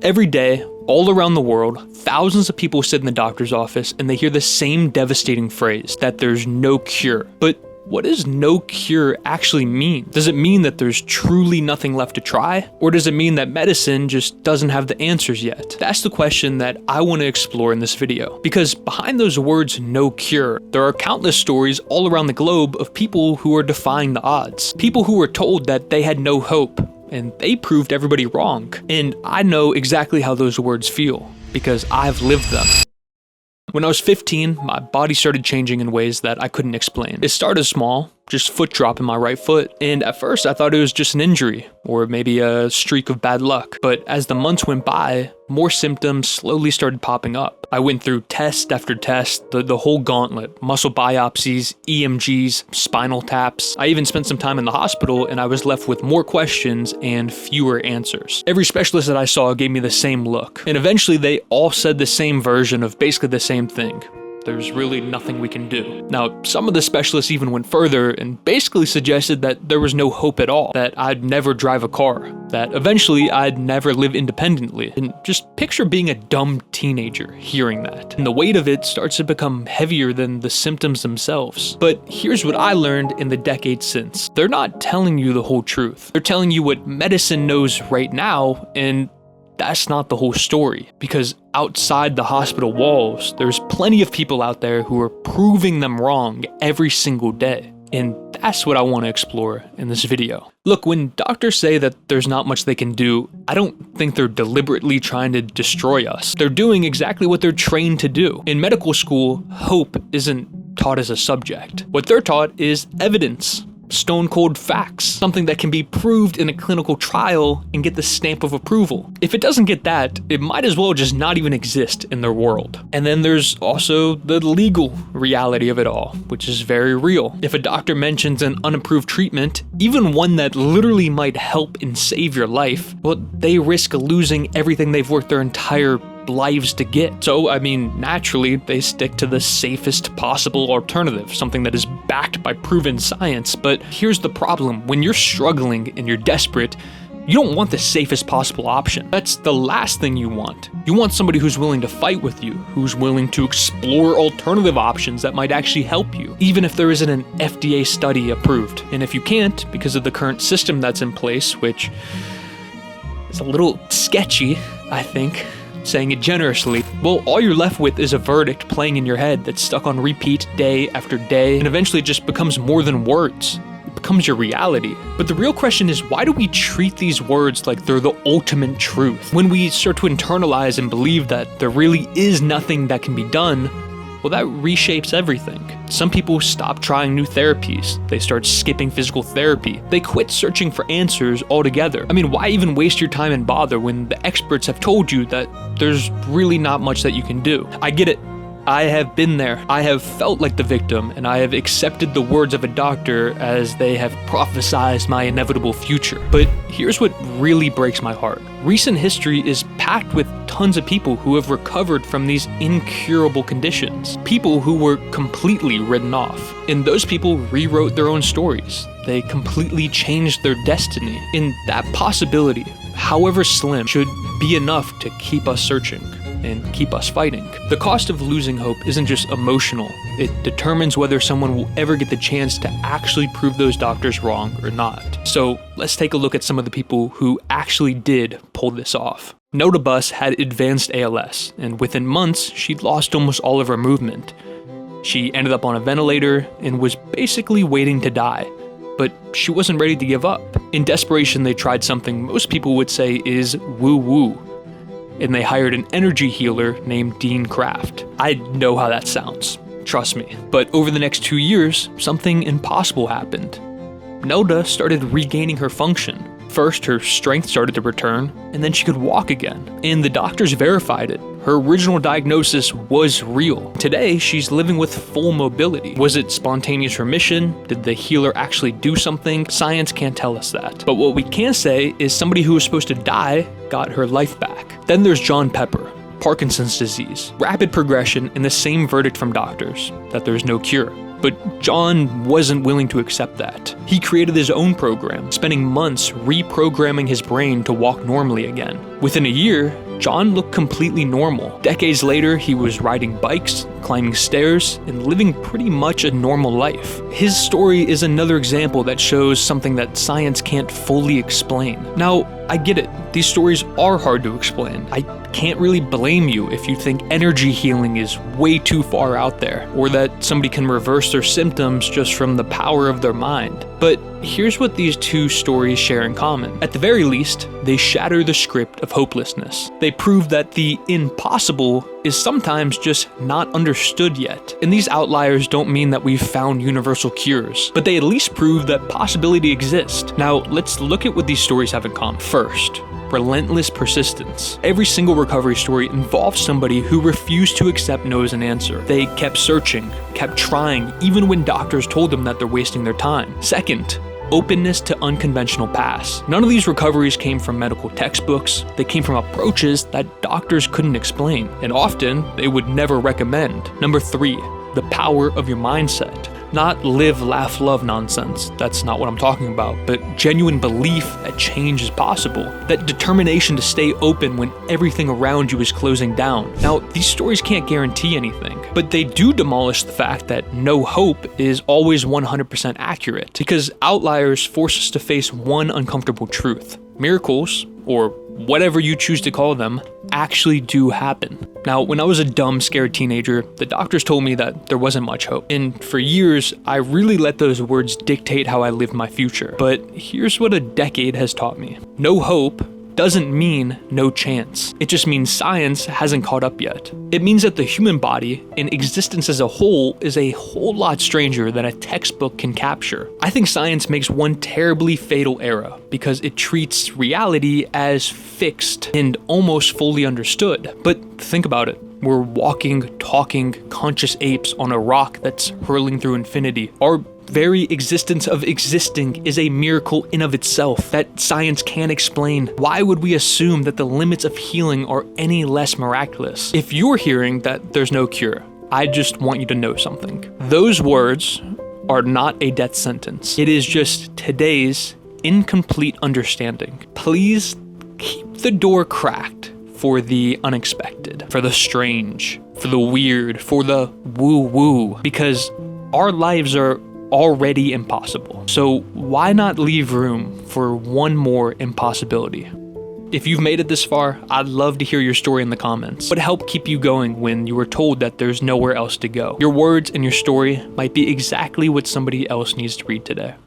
Every day, all around the world, thousands of people sit in the doctor's office and they hear the same devastating phrase, that there's no cure. But what does no cure actually mean? Does it mean that there's truly nothing left to try? Or does it mean that medicine just doesn't have the answers yet? That's the question that I want to explore in this video. Because behind those words, no cure, there are countless stories all around the globe of people who are defying the odds. People who were told that they had no hope, and they proved everybody wrong. And I know exactly how those words feel, because I've lived them. When I was 15, my body started changing in ways that I couldn't explain. It started small, just foot drop in my right foot, and at first I thought it was just an injury, or maybe a streak of bad luck. But as the months went by, more symptoms slowly started popping up. I went through test after test, the whole gauntlet: muscle biopsies, EMGs, spinal taps. I even spent some time in the hospital, and I was left with more questions and fewer answers. Every specialist that I saw gave me the same look, and eventually they all said the same version of basically the same thing: there's really nothing we can do. Now, some of the specialists even went further and basically suggested that there was no hope at all, that I'd never drive a car, that eventually I'd never live independently. And just picture being a dumb teenager hearing that. And the weight of it starts to become heavier than the symptoms themselves. But here's what I learned in the decades since. They're not telling you the whole truth. They're telling you what medicine knows right now, and that's not the whole story, because outside the hospital walls, there's plenty of people out there who are proving them wrong every single day. And that's what I want to explore in this video. Look, when doctors say that there's not much they can do, I don't think they're deliberately trying to destroy us. They're doing exactly what they're trained to do. In medical school, hope isn't taught as a subject. What they're taught is evidence. Stone cold facts, something that can be proved in a clinical trial and get the stamp of approval. If it doesn't get that, it might as well just not even exist in their world. And then there's also the legal reality of it all, which is very real. If a doctor mentions an unapproved treatment, even one that literally might help and save your life, well, they risk losing everything they've worked their entire lives to get. So, I mean, naturally, they stick to the safest possible alternative, something that is backed by proven science. But here's the problem: when you're struggling and you're desperate, you don't want the safest possible option. That's the last thing you want. You want somebody who's willing to fight with you, who's willing to explore alternative options that might actually help you, even if there isn't an FDA study approved. And if you can't, because of the current system that's in place, which is a little sketchy, I think, saying it generously, well, all you're left with is a verdict playing in your head that's stuck on repeat day after day, and eventually it just becomes more than words. It becomes your reality. But the real question is, why do we treat these words like they're the ultimate truth? When we start to internalize and believe that there really is nothing that can be done, well, that reshapes everything. Some people stop trying new therapies. They start skipping physical therapy. They quit searching for answers altogether. I mean, why even waste your time and bother when the experts have told you that there's really not much that you can do? I get it. I have been there. I have felt like the victim, and I have accepted the words of a doctor as they have prophesized my inevitable future. But here's what really breaks my heart. Recent history is packed with tons of people who have recovered from these incurable conditions. People who were completely written off. And those people rewrote their own stories. They completely changed their destiny. And that possibility, however slim, should be enough to keep us searching and keep us fighting. The cost of losing hope isn't just emotional. It determines whether someone will ever get the chance to actually prove those doctors wrong or not. So let's take a look at some of the people who actually did pull this off. Nota Bus had advanced ALS, and within months, she'd lost almost all of her movement. She ended up on a ventilator and was basically waiting to die. But she wasn't ready to give up. In desperation, they tried something most people would say is woo-woo. And they hired an energy healer named Dean Kraft. I know how that sounds, trust me. But over the next 2 years, something impossible happened. Nelda started regaining her function. First, her strength started to return, and then she could walk again. And the doctors verified it. Her original diagnosis was real. Today, she's living with full mobility. Was it spontaneous remission? Did the healer actually do something? Science can't tell us that. But what we can say is somebody who was supposed to die got her life back. Then there's John Pepper. Parkinson's disease, rapid progression, and the same verdict from doctors, that there's no cure. But John wasn't willing to accept that. He created his own program, spending months reprogramming his brain to walk normally again. Within a year, John looked completely normal. Decades later, he was riding bikes, climbing stairs, and living pretty much a normal life. His story is another example that shows something that science can't fully explain. Now, I get it. These stories are hard to explain. I can't really blame you if you think energy healing is way too far out there, or that somebody can reverse their symptoms just from the power of their mind. But here's what these two stories share in common. At the very least, they shatter the script of hopelessness. They prove that the impossible is sometimes just not understood yet. And these outliers don't mean that we've found universal cures, but they at least prove that possibility exists. Now, let's look at what these stories have in common. First, relentless persistence. Every single recovery story involves somebody who refused to accept no as an answer. They kept searching, kept trying, even when doctors told them that they're wasting their time. Second, openness to unconventional paths. None of these recoveries came from medical textbooks. They came from approaches that doctors couldn't explain, and often they would never recommend. Number 3, the power of your mindset. Not live, laugh, love nonsense. That's not what I'm talking about, but genuine belief that change is possible. That determination to stay open when everything around you is closing down. Now, these stories can't guarantee anything, but they do demolish the fact that no hope is always 100% accurate, because outliers force us to face one uncomfortable truth. Miracles, or whatever you choose to call them, actually do happen. Now, when I was a dumb, scared teenager, the doctors told me that there wasn't much hope. And for years, I really let those words dictate how I lived my future. But here's what a decade has taught me. No hope doesn't mean no chance. It just means science hasn't caught up yet. It means that the human body and existence as a whole is a whole lot stranger than a textbook can capture. I think science makes one terribly fatal error because it treats reality as fixed and almost fully understood. But think about it. We're walking, talking, conscious apes on a rock that's hurling through infinity. Our very existence of existing is a miracle in of itself that science can't explain. Why would we assume that the limits of healing are any less miraculous? If you're hearing that there's no cure, I just want you to know something. Those words are not a death sentence. It is just today's incomplete understanding. Please keep the door cracked for the unexpected, for the strange, for the weird, for the woo-woo, because our lives are already impossible. So why not leave room for one more impossibility? If you've made it this far, I'd love to hear your story in the comments. What helped keep you going when you were told that there's nowhere else to go? Your words and your story might be exactly what somebody else needs to read today.